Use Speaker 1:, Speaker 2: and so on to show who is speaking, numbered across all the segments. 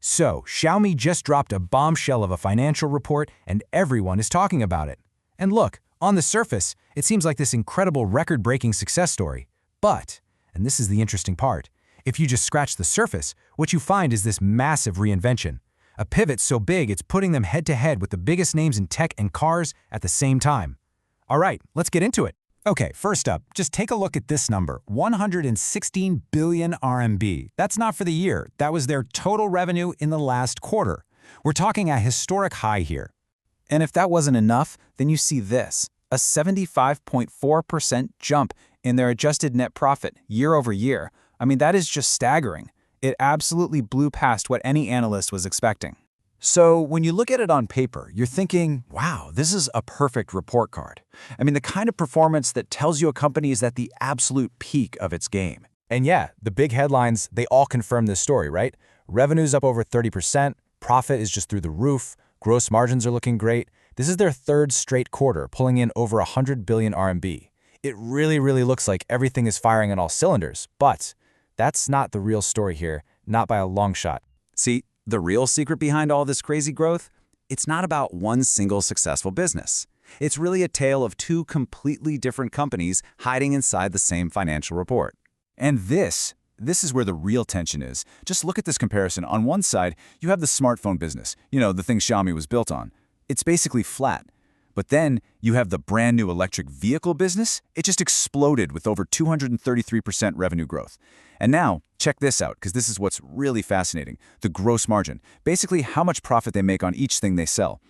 Speaker 1: So, Xiaomi just dropped a bombshell of a financial report and everyone is talking about it. And look, on the surface, it seems like this incredible record-breaking success story. But, and this is the interesting part, if you just scratch the surface, what you find is this massive reinvention. A pivot so big it's putting them head-to-head with the biggest names in tech and cars at the same time. All right, let's get into it. Okay, first up, just take a look at this number, 116 billion RMB. That's not for the year. That was their total revenue in the last quarter. We're talking a historic high here. And if that wasn't enough, then you see this, a 75.4% jump in their adjusted net profit year over year. I mean, that is just staggering. It absolutely blew past what any analyst was expecting. So when you look at it on paper, you're thinking, wow, this is a perfect report card. I mean, the kind of performance that tells you a company is at the absolute peak of its game. And yeah, the big headlines, they all confirm this story, right? Revenue's up over 30%, profit is just through the roof, gross margins are looking great. This is their third straight quarter, pulling in over 100 billion RMB. It really looks like everything is firing on all cylinders, but that's not the real story here, not by a long shot. See, the real secret behind all this crazy growth? It's not about one single successful business. It's really a tale of two completely different companies hiding inside the same financial report. And this is where the real tension is. Just look at this comparison. On one side, you have the smartphone business, the thing Xiaomi was built on. It's basically flat. But then you have the brand new electric vehicle business. It just exploded with over 233% revenue growth. And now, check this out, because this is what's really fascinating. The gross margin, basically how much profit they make on each thing they sell.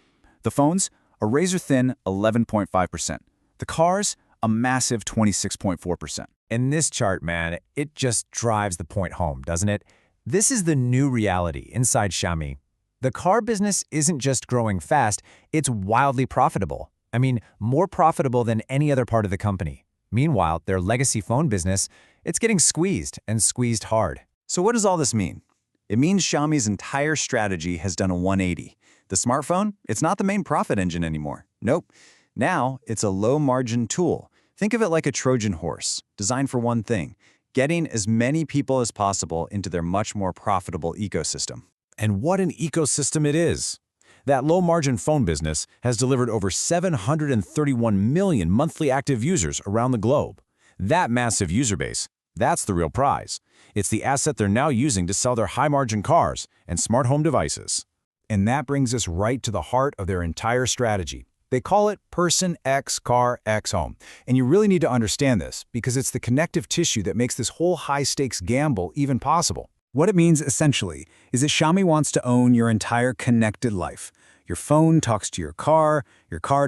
Speaker 1: The phones, a razor-thin 11.5%. The cars, a massive 26.4%. In this chart, man, it just drives the point home, doesn't it? This is the new reality inside Xiaomi. The car business isn't just growing fast, it's wildly profitable. I mean, more profitable than any other part of the company. Meanwhile, their legacy phone business, it's getting squeezed, and squeezed hard. So what does all this mean? It means Xiaomi's entire strategy has done a 180. The smartphone, it's not the main profit engine anymore. Nope. Now, it's a low-margin tool. Think of it like a Trojan horse, designed for one thing, getting as many people as possible into their much more profitable ecosystem. And what an ecosystem it is! That low-margin phone business has delivered over 731 million monthly active users around the globe. That massive user base, that's the real prize. It's the asset they're now using to sell their high-margin cars and smart home devices. And that brings us right to the heart of their entire strategy. They call it Person X Car X Home. And you really need to understand this because it's the connective tissue that makes this whole high-stakes gamble even possible. What it means, essentially, is that Xiaomi wants to own your entire connected life. Your phone talks to your car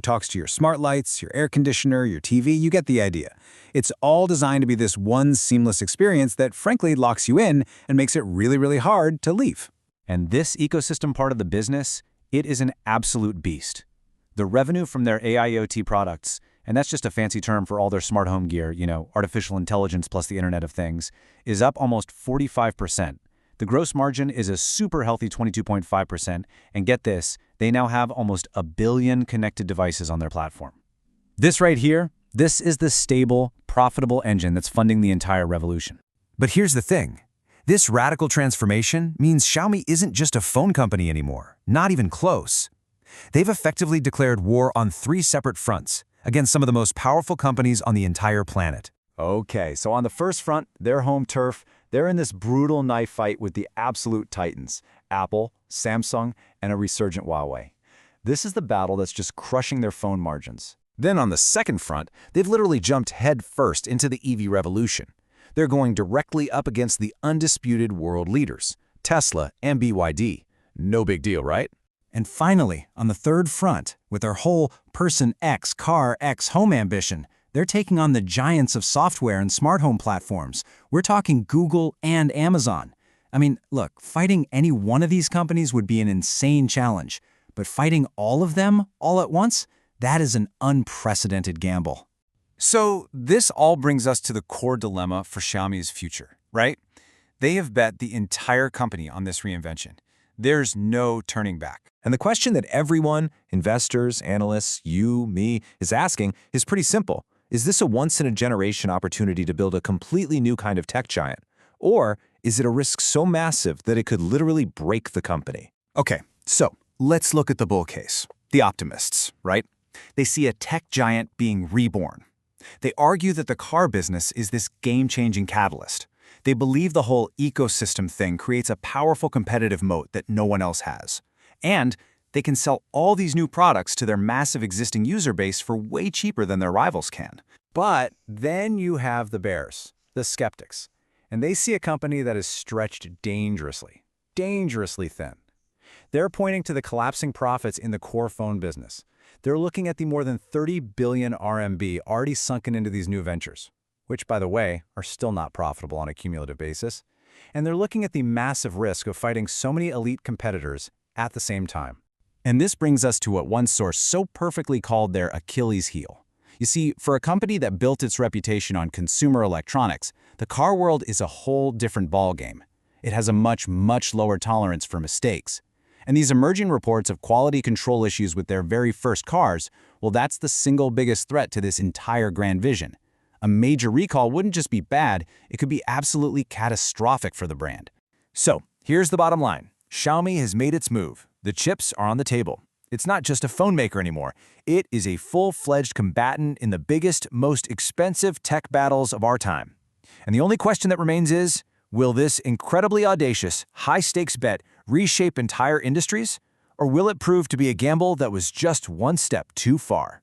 Speaker 1: talks to your smart lights, your air conditioner, your TV, you get the idea. It's all designed to be this one seamless experience that frankly locks you in and makes it really hard to leave. And this ecosystem part of the business, it is an absolute beast. The revenue from their AIoT products, and that's just a fancy term for all their smart home gear, artificial intelligence plus the Internet of Things, is up almost 45%. The gross margin is a super healthy 22.5%, and get this, they now have almost 1 billion connected devices on their platform. This right here, this is the stable, profitable engine that's funding the entire revolution. But here's the thing. This radical transformation means Xiaomi isn't just a phone company anymore, not even close. They've effectively declared war on 3 separate fronts against some of the most powerful companies on the entire planet. Okay, so on the first front, their home turf, they're in this brutal knife fight with the absolute titans, Apple, Samsung, and a resurgent Huawei. This is the battle that's just crushing their phone margins. Then on the second front, they've literally jumped head first into the EV revolution. They're going directly up against the undisputed world leaders, Tesla and BYD. No big deal, right? And finally, on the third front, with their whole Person X Car X Home ambition, they're taking on the giants of software and smart home platforms. We're talking Google and Amazon. I mean, look, fighting any one of these companies would be an insane challenge, but fighting all of them all at once, that is an unprecedented gamble. So this all brings us to the core dilemma for Xiaomi's future, right? They have bet the entire company on this reinvention. There's no turning back. And the question that everyone, investors, analysts, you, me, is asking is pretty simple. Is this a once-in-a-generation opportunity to build a completely new kind of tech giant? Or
Speaker 2: Is it a risk so massive that it could literally break the company? Okay, so let's look at the bull case. The optimists, right? They see a tech giant being reborn. They argue that the car business is this game-changing catalyst. They believe the whole ecosystem thing creates a powerful competitive moat that no one else has. And they can sell all these new products to their massive existing user base for way cheaper than their rivals can.
Speaker 1: But then you have the bears, the skeptics, and they see a company that is stretched dangerously thin. They're pointing to the collapsing profits in the core phone business. They're looking at the more than 30 billion RMB already sunken into these new ventures, which, by the way, are still not profitable on a cumulative basis. And they're looking at the massive risk of fighting so many elite competitors at the same time. And this brings us to what one source so perfectly called their Achilles heel. You see, for a company that built its reputation on consumer electronics, the car world is a whole different ballgame. It has a much lower tolerance for mistakes. And these emerging reports of quality control issues with their very first cars, well, that's the single biggest threat to this entire grand vision. A major recall wouldn't just be bad, it could be absolutely catastrophic for the brand. So, here's the bottom line. Xiaomi has made its move. The chips are on the table. It's not just a phone maker anymore. It is a full-fledged combatant in the biggest, most expensive tech battles of our time. And the only question that remains is, will this incredibly audacious, high-stakes bet reshape entire industries? Or will it prove to be a gamble that was just one step too far?